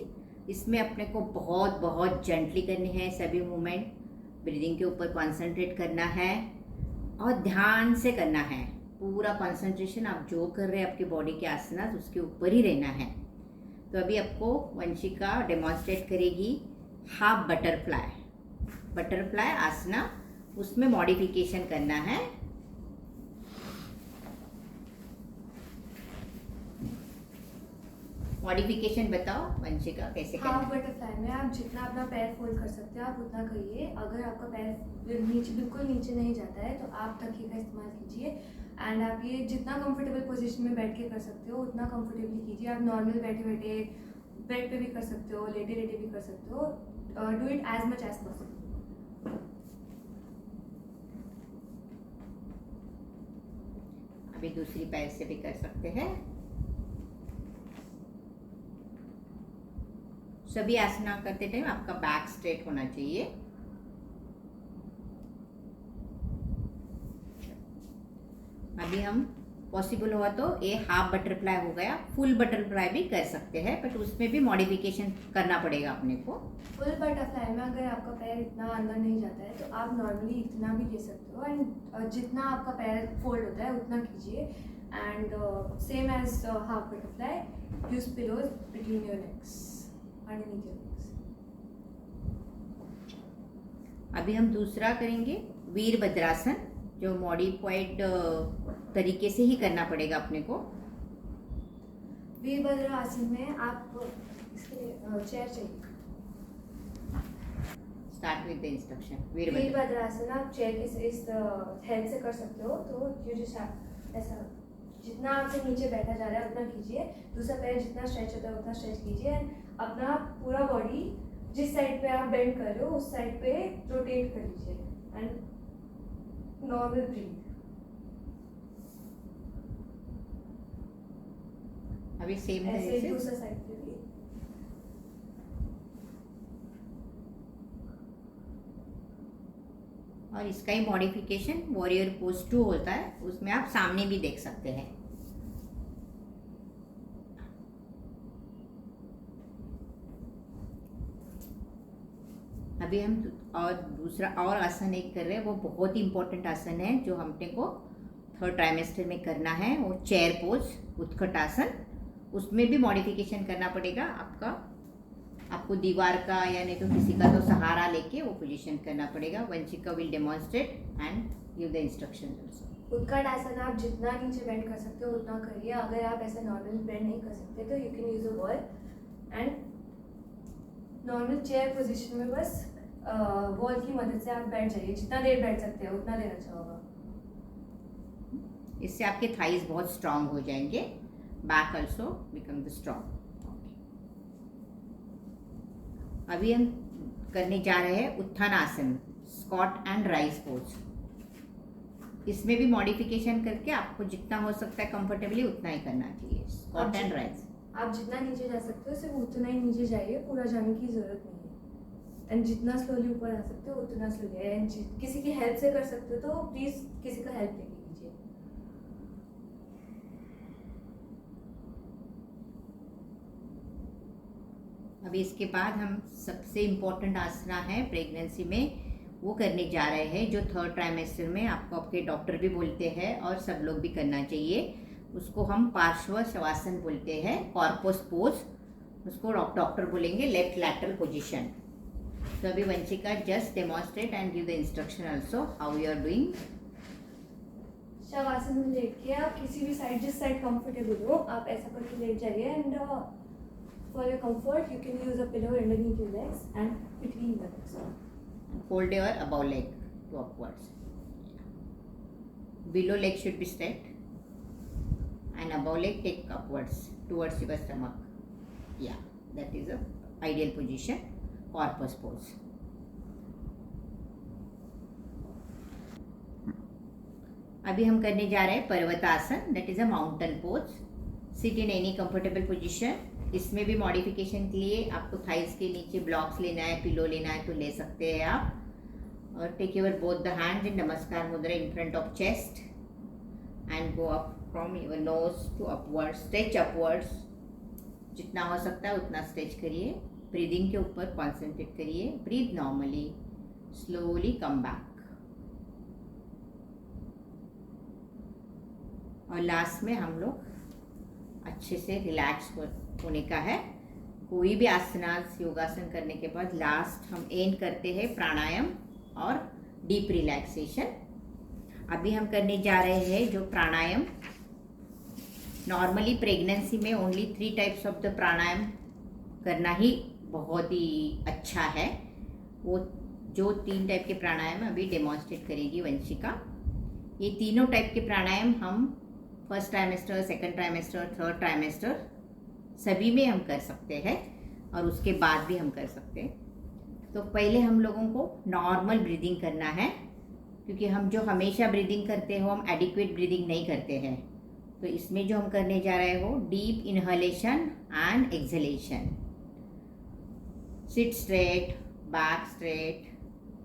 इसमें अपने को बहुत बहुत जेंटली करनी है सभी मूवमेंट, ब्रीदिंग के ऊपर कॉन्सेंट्रेट करना है और ध्यान से करना है। पूरा कॉन्सेंट्रेशन आप जो कर रहे हैं आपकी बॉडी के आसनास उसके ऊपर ही रहना है। तो अभी आपको वंशिका डेमोन्स्ट्रेट करेगी हाफ बटरफ्लाई आसना, उसमें मॉडिफिकेशन करना है। मॉडिफिकेशन बताओ वंशिका कैसे करना हाफ है। बटरफ्लाई में आप जितना अपना पैर फोल्ड कर सकते हो आप उतना करिए। अगर आपका पैर नीचे बिल्कुल नीचे नहीं जाता है तो आप तकिए का इस्तेमाल कीजिए एंड आप ये जितना कंफर्टेबल पोजीशन में बैठ के कर सकते हो उतना कंफर्टेबली कीजिए। आप नॉर्मल बैठे बैठे बेड पे भी कर सकते हो, लेटे लेटे भी कर सकते हो। Do it as much as possible. अभी दूसरी पैर से भी कर सकते हैं। सभी आसना करते टाइम आपका बैक स्ट्रेट होना चाहिए। अभी हम पॉसिबल हुआ तो ये हाफ बटरफ्लाई हो गया, फुल बटरफ्लाई भी कर सकते हैं, बट उसमें भी मॉडिफिकेशन करना पड़ेगा अपने को। फुल बटरफ्लाई में अगर आपका पैर इतना अंदर नहीं जाता है तो आप नॉर्मली इतना भी ले सकते हो एंड जितना आपका पैर फोल्ड होता है उतना कीजिए। And same as half butterfly, use pillows between your legs, underneath your legs. अभी हम दूसरा करेंगे वीरभद्रासन, जो मॉडिफाइड तरीके से ही करना पड़ेगा अपने को। वीरभद्र आसन में आप इसके लिए चेयर चाहिए। Start with the instruction. Virbhadra आसन आप चेयर के इस हेल्प से कर सकते हो। तो यू जस्ट ऐसा जितना आपसे नीचे बैठा जा रहा है उतना कीजिए, दूसरा पैर जितना स्ट्रेच होता है उतना स्ट्रेच कीजिए एंड अपना पूरा बॉडी जिस साइड पे आप बेंड कर रहे हो उस साइड पे रोटेट कर लीजिए एंड नॉर्मल ब्रीथ। अभी सेम ऐसे तरीके से दूसरा साइड पे भी। और इसका ही मॉडिफिकेशन वॉरियर पोज 2 होता है, उसमें आप सामने भी देख सकते हैं। अभी हम और दूसरा और आसन एक कर रहे हैं, वो बहुत ही इंपॉर्टेंट आसन है जो हमने को थर्ड ट्राइमेस्टर में करना है, वो चेयर पोज उत्कट आसन। उसमें भी मॉडिफिकेशन करना पड़ेगा आपको दीवार का या नहीं तो किसी का तो सहारा लेके वो पोजीशन करना पड़ेगा। Vanshika will demonstrate and give the instruction also. उत्कट आसन आप जितना नीचे बेंड कर सकते हो उतना करिए। अगर आप ऐसा नॉर्मल बेंड नहीं कर सकते तो you can use a ball and normal chair position में बस बॉल की मदद से आप बैठ जाइए। जितना देर बैठ सकते हो उतना देर अच्छा होगा। इससे आपके थाइज बहुत स्ट्रांग हो जाएंगे, back also become the strong. अभी हम करने जा रहे हैं उत्थान आसन, स्क्वाट एंड राइज पोज। इसमें भी मॉडिफिकेशन करके आपको जितना हो सकता है कंफर्टेबली उतना ही करना चाहिए, स्क्वाट एंड राइज। आप जितना नीचे जा सकते हो सिर्फ उतना ही नीचे जाइए, पूरा जाने की जरूरत नहीं है। एंड जितना स्लोली ऊपर आ सकते हो उतना स्लोली, एंड किसी की हेल्प से कर सकते हो तो प्लीज किसी का हेल्प लेके कीजिए। अभी इसके बाद हम सबसे इम्पोर्टेंट आसना है प्रेगनेंसी में, वो करने जा रहे हैं जो 3rd ट्राइमेस्टर में आपको आपके डॉक्टर भी बोलते हैं और सब लोग भी करना चाहिए। उसको हम पार्श्व शवासन बोलते हैं, कॉर्पस पोज। उसको डॉक्टर बोलेंगे लेफ्ट लैटरल पोजीशन। तो अभी Vanshika just demonstrate and give the instruction also how you are doing. Shavasana में लेट के आप किसी भी साइड, जिस साइड कंफर्टेबल हो आप ऐसा करके लेट जाइए and for your comfort you can use a pillow underneath your legs and between the legs. Hold your above leg to upwards. Below leg should be straight and above leg take upwards towards your stomach. Yeah, that is a ideal position, corpus pose. अभी हम करने जा रहे हैं पर्वतासन, that is a mountain pose. Sit in any comfortable position. इसमें भी modification के लिए आपको थाइस के नीचे ब्लॉक्स लेना है, पिलो लेना है तो ले सकते हैं आप। और take your both the hands in namaskar mudra in front of chest and go up from your nose to upwards, stretch upwards. जितना हो सकता है उतना स्ट्रेच करिए। ब्रीदिंग के ऊपर कॉन्सेंट्रेट करिए। Breathe normally, slowly come back. और लास्ट में हम लोग अच्छे से रिलैक्स होने का है। कोई भी आसनास योगासन करने के बाद लास्ट हम एंड करते हैं प्राणायाम और डीप रिलैक्सेशन। अभी हम करने जा रहे हैं जो प्राणायाम, नॉर्मली प्रेगनेंसी में ओनली 3 टाइप्स ऑफ द प्राणायाम करना ही बहुत ही अच्छा है। वो जो 3 टाइप के प्राणायाम अभी डेमोन्स्ट्रेट करेगी वंशिका। ये तीनों टाइप के प्राणायाम हम 1st trimester, 2nd trimester, 3rd trimester सभी में हम कर सकते हैं और उसके बाद भी हम कर सकते हैं। तो पहले हम लोगों को नॉर्मल ब्रीदिंग करना है, क्योंकि हम जो हमेशा ब्रीदिंग करते हो हम एडिक्वेट ब्रीदिंग नहीं करते हैं। तो इसमें जो हम करने जा रहे हो deep inhalation and exhalation. Sit straight, back straight,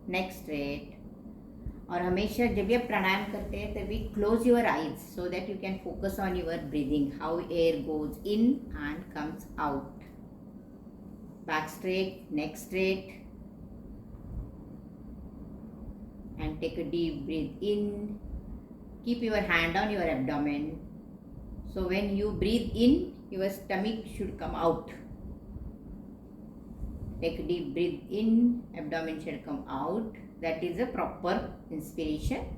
neck straight. और हमेशा जब भी आप प्राणायाम करते हैं तभी close your eyes so that you can focus on your breathing, how air goes in and comes out. Back straight, neck straight and take a deep breath in. Keep your hand on your abdomen, so when you breathe in your stomach should come out. Take a deep breath in, abdomen should come out. That is a proper inspiration.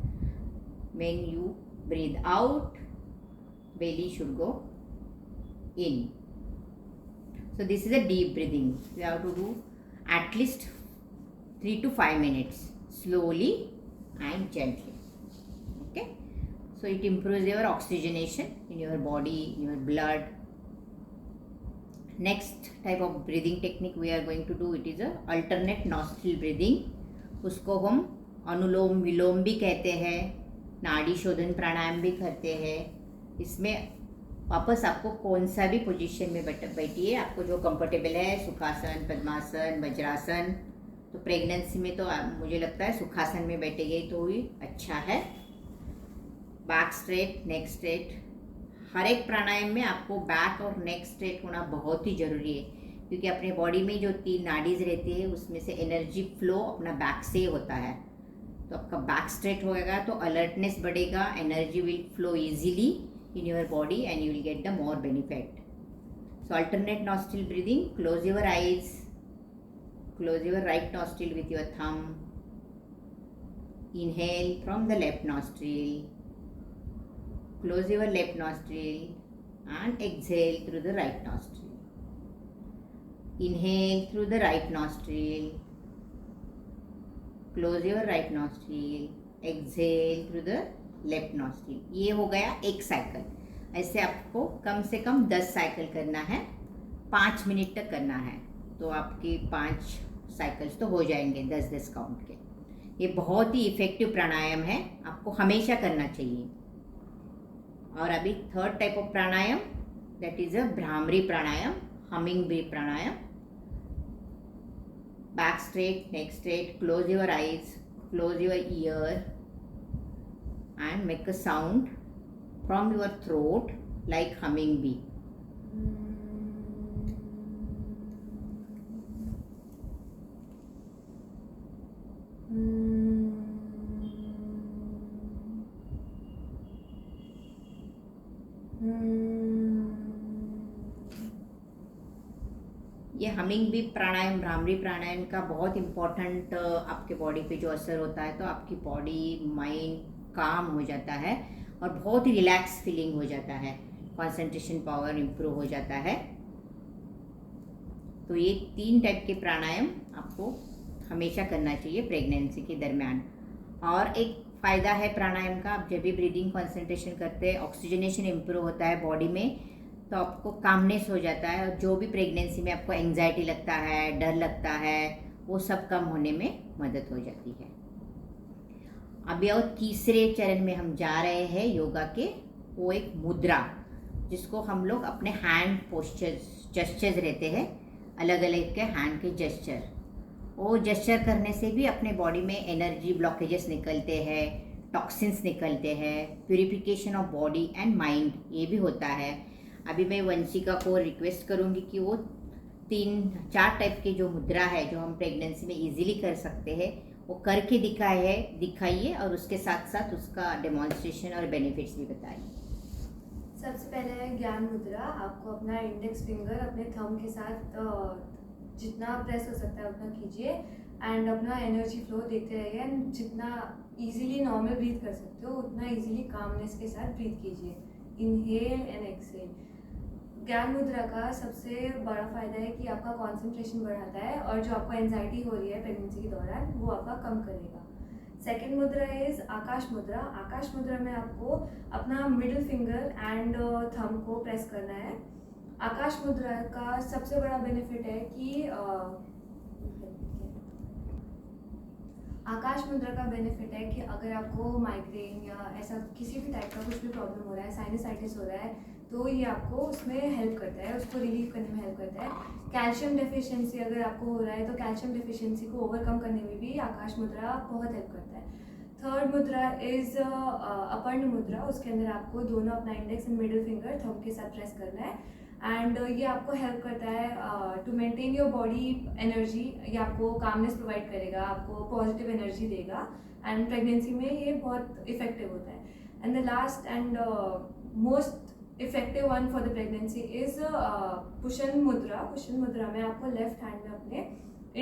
When you breathe out, belly should go in. So this is a deep breathing. You have to do at least 3 to 5 minutes, slowly and gently. Okay. So it improves your oxygenation in your body, in your blood. Next type of breathing technique we are going to do, it is a alternate nostril breathing. उसको हम अनुलोम विलोम भी कहते हैं, नाड़ी शोधन प्राणायाम भी करते हैं। इसमें वापस आपको कौन सा भी पोजीशन में बैठिए, आपको जो कंफर्टेबल है, सुखासन, पद्मासन, वज्रासन। तो प्रेगनेंसी में तो मुझे लगता है सुखासन में बैठेंगे तो ही अच्छा है। Back straight, neck straight. हर एक प्राणायाम में आपको बैक और नेक स्ट्रेट होना बहुत ही ज़रूरी है, क्योंकि अपने बॉडी में जो 3 नाडीज रहती है उसमें से एनर्जी फ्लो अपना बैक से होता है। तो आपका बैक स्ट्रेट होएगा तो अलर्टनेस बढ़ेगा, energy will flow easily in your body and you will get the more benefit. So alternate nostril breathing, close your eyes, close your right nostril with your thumb, inhale from the left nostril, close your left nostril and exhale through the right nostril. Inhale through the right nostril, close your right nostril, exhale through the left nostril. ये हो गया एक cycle. ऐसे आपको कम से कम 10 cycle करना है, 5 minute तक करना है। तो आपकी 5 साइकिल्स तो हो जाएंगे 10-10 काउंट के। ये बहुत ही इफेक्टिव प्राणायाम है, आपको हमेशा करना चाहिए। और अभी 3rd type of pranayama, that is a bhramari pranayama, humming breath pranayama. Back straight, neck straight, close your eyes, close your ear and make a sound from your throat like humming bee. ये हमिंग भी प्राणायाम, भ्रामरी प्राणायाम का बहुत इम्पोर्टेंट आपके बॉडी पे जो असर होता है, तो आपकी बॉडी माइंड काम हो जाता है और बहुत ही रिलैक्स फीलिंग हो जाता है, कंसंट्रेशन पावर इम्प्रूव हो जाता है। तो ये 3 टाइप के प्राणायाम आपको हमेशा करना चाहिए प्रेगनेंसी के दरमियान। और एक फ़ायदा है प्राणायाम का, आप जब भी ब्रीदिंग कंसंट्रेशन करते हैं ऑक्सीजनेशन इम्प्रूव होता है बॉडी में, तो आपको कामनेस हो जाता है और जो भी प्रेगनेंसी में आपको एंग्जाइटी लगता है, डर लगता है, वो सब कम होने में मदद हो जाती है। अभी और तीसरे चरण में हम जा रहे हैं योगा के, वो एक मुद्रा, जिसको हम लोग अपने हैंड पोस्चर्स जेस्चर्स रहते हैं, अलग अलग के हैंड के जेस्चर, वो जेस्चर करने से भी अपने बॉडी में एनर्जी ब्लॉकेजेस निकलते हैं, टॉक्सिन्स निकलते हैं, purification of body and mind ये भी होता है। अभी मैं वंशिका को रिक्वेस्ट करूँगी कि वो 3-4 टाइप के जो मुद्रा है जो हम प्रेगनेंसी में इजीली कर सकते हैं वो करके दिखाइए और उसके साथ साथ उसका डेमोन्स्ट्रेशन और बेनिफिट्स भी बताइए। सबसे पहले है ज्ञान मुद्रा। आपको अपना इंडेक्स फिंगर अपने थंब के साथ जितना प्रेस हो सकता है उतना कीजिए एंड अपना एनर्जी फ्लो देखते रहिए एंड जितना इजीली नॉर्मल ब्रीथ कर सकते हो उतना इजीली कामनेस के साथ ब्रीथ कीजिए, इनहेल एंड एक्सहेल। ज्ञान मुद्रा का सबसे बड़ा फायदा है कि आपका कंसंट्रेशन बढ़ाता है और जो आपको एंजाइटी हो रही है प्रेगनेंसी के दौरान वो आपका कम करेगा। सेकेंड मुद्रा इज आकाश मुद्रा। आकाश मुद्रा में आपको अपना मिडिल फिंगर एंड थंब को प्रेस करना है। आकाश मुद्रा का सबसे बड़ा बेनिफिट है कि आकाश मुद्रा का बेनिफिट है कि अगर आपको माइग्रेन या ऐसा किसी भी टाइप का कुछ भी प्रॉब्लम हो रहा है, साइनसाइटिस हो रहा है, तो ये आपको उसमें हेल्प करता है, उसको रिलीव करने में हेल्प करता है। कैल्शियम डेफिशिएंसी अगर आपको हो रहा है तो कैल्शियम डेफिशिएंसी को ओवरकम करने में भी आकाश मुद्रा बहुत हेल्प करता है। थर्ड मुद्रा इज अपर्ण मुद्रा। उसके अंदर आपको दोनों अपना index and middle finger thumb के साथ प्रेस करना है एंड ये आपको हेल्प करता है to maintain your body energy. ये आपको कामनेस प्रोवाइड करेगा, आपको पॉजिटिव एनर्जी देगा एंड प्रेगनेंसी में ये बहुत इफेक्टिव होता है। And the last and most effective one for the pregnancy is pushan mudra. Pushan mudra में आपको लेफ्ट हैंड में अपने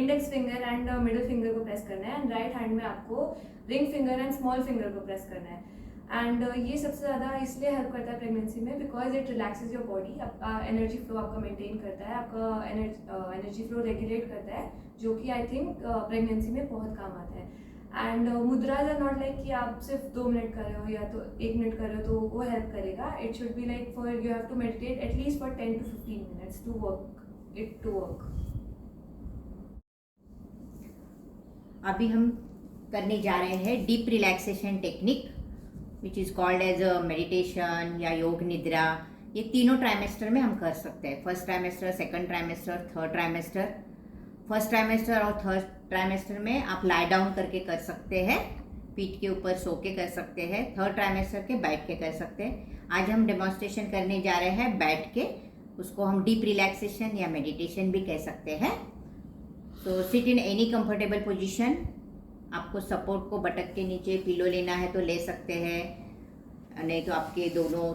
index finger and middle finger को प्रेस करना है एंड राइट हैंड में आपको ring finger and small finger को प्रेस करना है। एंड ये सबसे ज़्यादा इसलिए हेल्प करता है प्रेगनेंसी में because it relaxes your body. आपका एनर्जी फ्लो आपका मेंटेन करता है, आपका एनर्जी फ्लो रेगुलेट करता है, जो कि आई थिंक प्रेगनेंसी में बहुत काम आता है। And mudras are not like कि आप सिर्फ 2 मिनट कर रहे हो या तो 1 मिनट कर रहे हो तो वो हेल्प करेगा। It should be like for you have to meditate at least for 10 to 15 minutes to work it to work. अभी हम करने जा रहे हैं deep relaxation technique which is called as a meditation या योग निद्रा। ये तीनों ट्राइमेस्टर में हम कर सकते हैं, first trimester, second trimester, third trimester. First trimester और थर्ड ट्राइमेस्टर में आप लाई डाउन करके कर सकते हैं, पीठ के ऊपर सो के कर सकते हैं। थर्ड ट्राइमेस्टर के बैठ के कर सकते हैं। आज हम डेमोन्स्ट्रेशन करने जा रहे हैं बैठ के, उसको हम डीप रिलैक्सेशन या मेडिटेशन भी कह सकते हैं। So sit in any comfortable position. आपको सपोर्ट को बटक के नीचे पिलो लेना है तो ले सकते हैं, नहीं तो आपके दोनों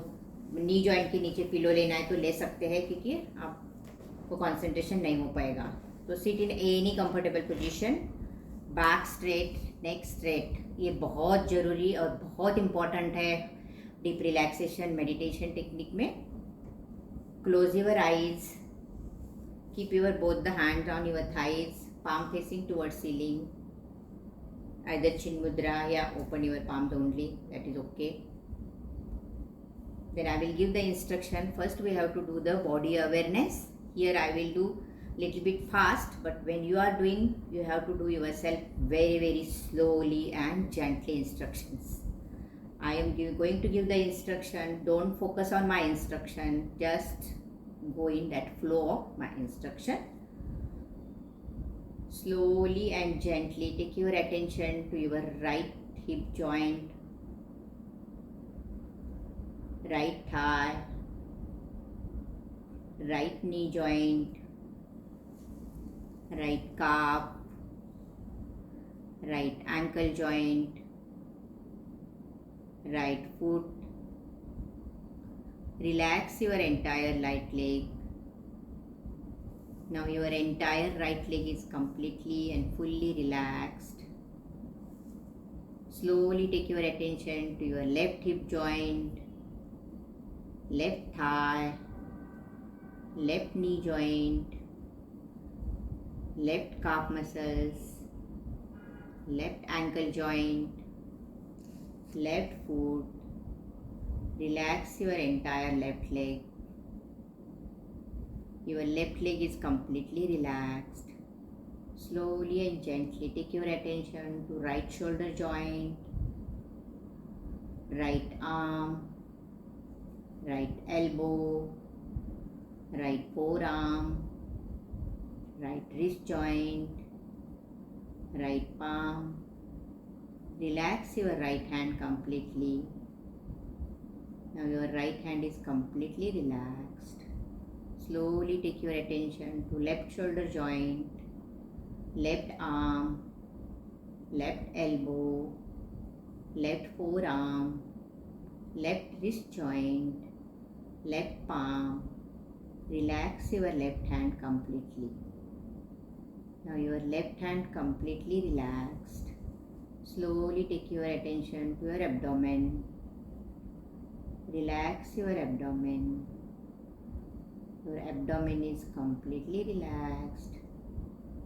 नी जॉइंट के नीचे पिलो लेना है तो ले सकते हैं, क्योंकि आपको कंसंट्रेशन नहीं हो पाएगा। तो sit in any comfortable position, back straight, neck straight. ये बहुत ज़रूरी और बहुत इम्पॉर्टेंट है डीप रिलैक्सेशन मेडिटेशन टेक्निक में। Close your eyes, keep your both the hands on your thighs, palm facing towards ceiling, either chin mudra या open your palms only, that is okay. Then I will give the instruction. First we have to do the body awareness. Here I will do little bit fast, but when you are doing you have to do yourself very slowly and gently instructions. I am going to give the instruction. Don't focus on my instruction, just go in that flow of my instruction. Slowly and gently take your attention to your right hip joint, right thigh, right knee joint, right calf, right ankle joint, right foot, Relax your entire right leg. Now your entire right leg is completely and fully relaxed. Slowly take your attention to your left hip joint, left thigh, left knee joint, left calf muscles, left ankle joint, left foot. Relax your entire left leg. Your left leg is completely relaxed. Slowly and gently take your attention to right shoulder joint, right arm, right elbow, right forearm, right wrist joint, right palm. Relax your right hand completely. Now your right hand is completely relaxed. Slowly take your attention to left shoulder joint, left arm, left elbow, left forearm, left wrist joint, left palm. Relax your left hand completely. Now your left hand completely relaxed. Slowly take your attention to your abdomen. Relax your abdomen. Your abdomen is completely relaxed.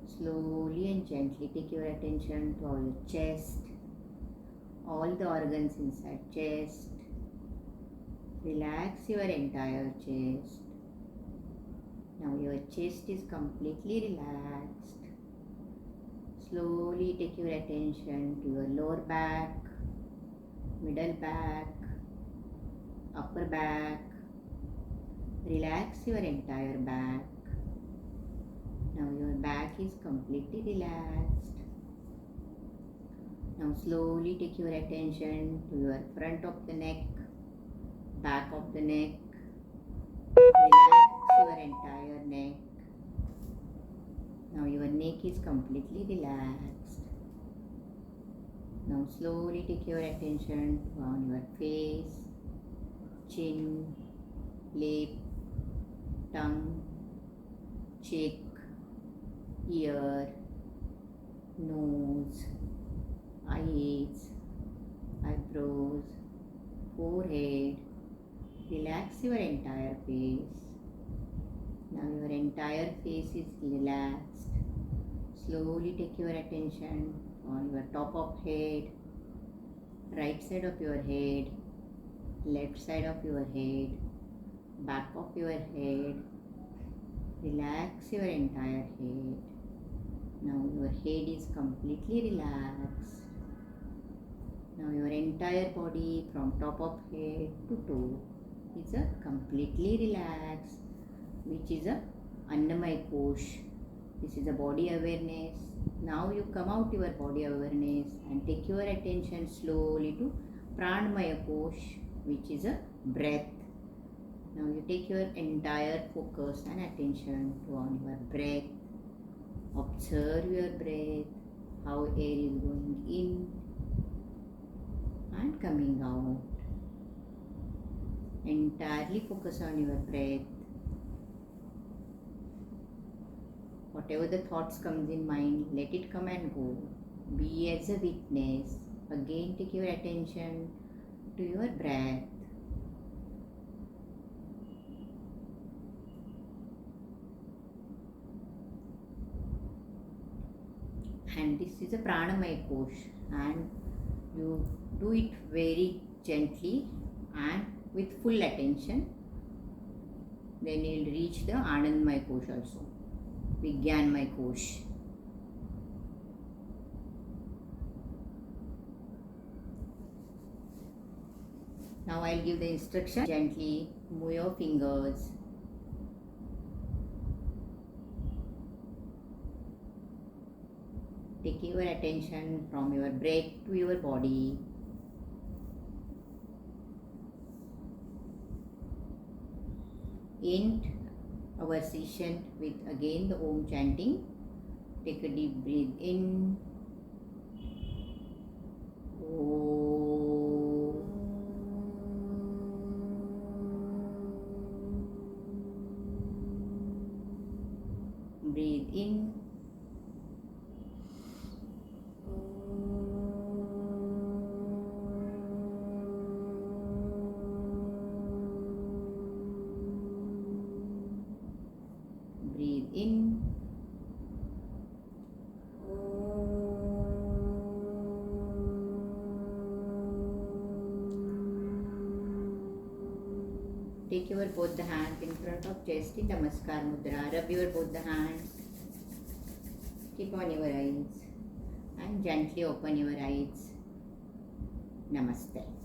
Slowly and gently take your attention to your chest, all the organs inside chest. Relax your entire chest. Now your chest is completely relaxed. Slowly take your attention to your lower back, middle back, upper back. Relax your entire back. Now your back is completely relaxed. Now slowly take your attention to your front of the neck, back of the neck. Relax your entire neck. Now your neck is completely relaxed. Now slowly take your attention on your face, chin, lip, tongue, cheek, ear, nose, eyes, eyebrows, forehead. Relax your entire face. Now your entire face is relaxed. Slowly take your attention on your top of head, right side of your head, left side of your head, back of your head. Relax your entire head. Now your head is completely relaxed. Now your entire body from top of head to toe is a completely relaxed, which is a Annamaya Kosh. This is a body awareness. Now you come out your body awareness and take your attention slowly to Pranamaya Kosh, which is a breath. Now you take your entire focus and attention to on your breath. Observe your breath, how air is going in and coming out. Entirely focus on your breath. Whatever the thoughts comes in mind, let it come and go. Be as a witness. Again take your attention to your breath. And this is a Pranamaya Kosh, and you do it very gently and with full attention. Then you will reach the Anandamaya Kosh also, Vijnanamaya Kosh. Now I will give the instruction. Gently move your fingers. Take your attention from your breath to your body. End our session with again the Om chanting. Take a deep breath in. Om. breathe in, breathe in, take your both the hands in front of chest in Namaskar Mudra. Rub your both the hands. Keep on your eyes and gently open your eyes. Namaste.